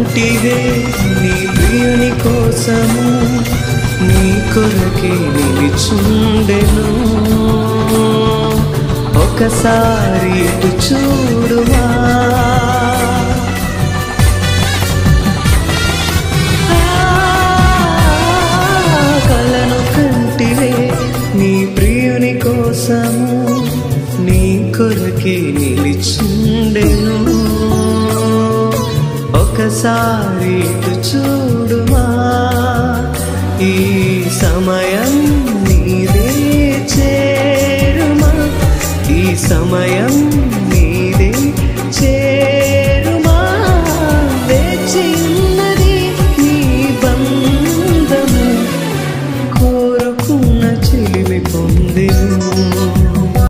కంటివే నీ ప్రియుని కోసము నీ కొరకే నిలిచుండెను ఒకసారి ఇటు చూడుమా కలను కంటివే నీ ప్రియుని కోసము నీ కొరకే నిలిచుండెను ఒకసారి ఇటు చూడుమా ఈ సమయం నీదే చేరుమా ఈ సమయం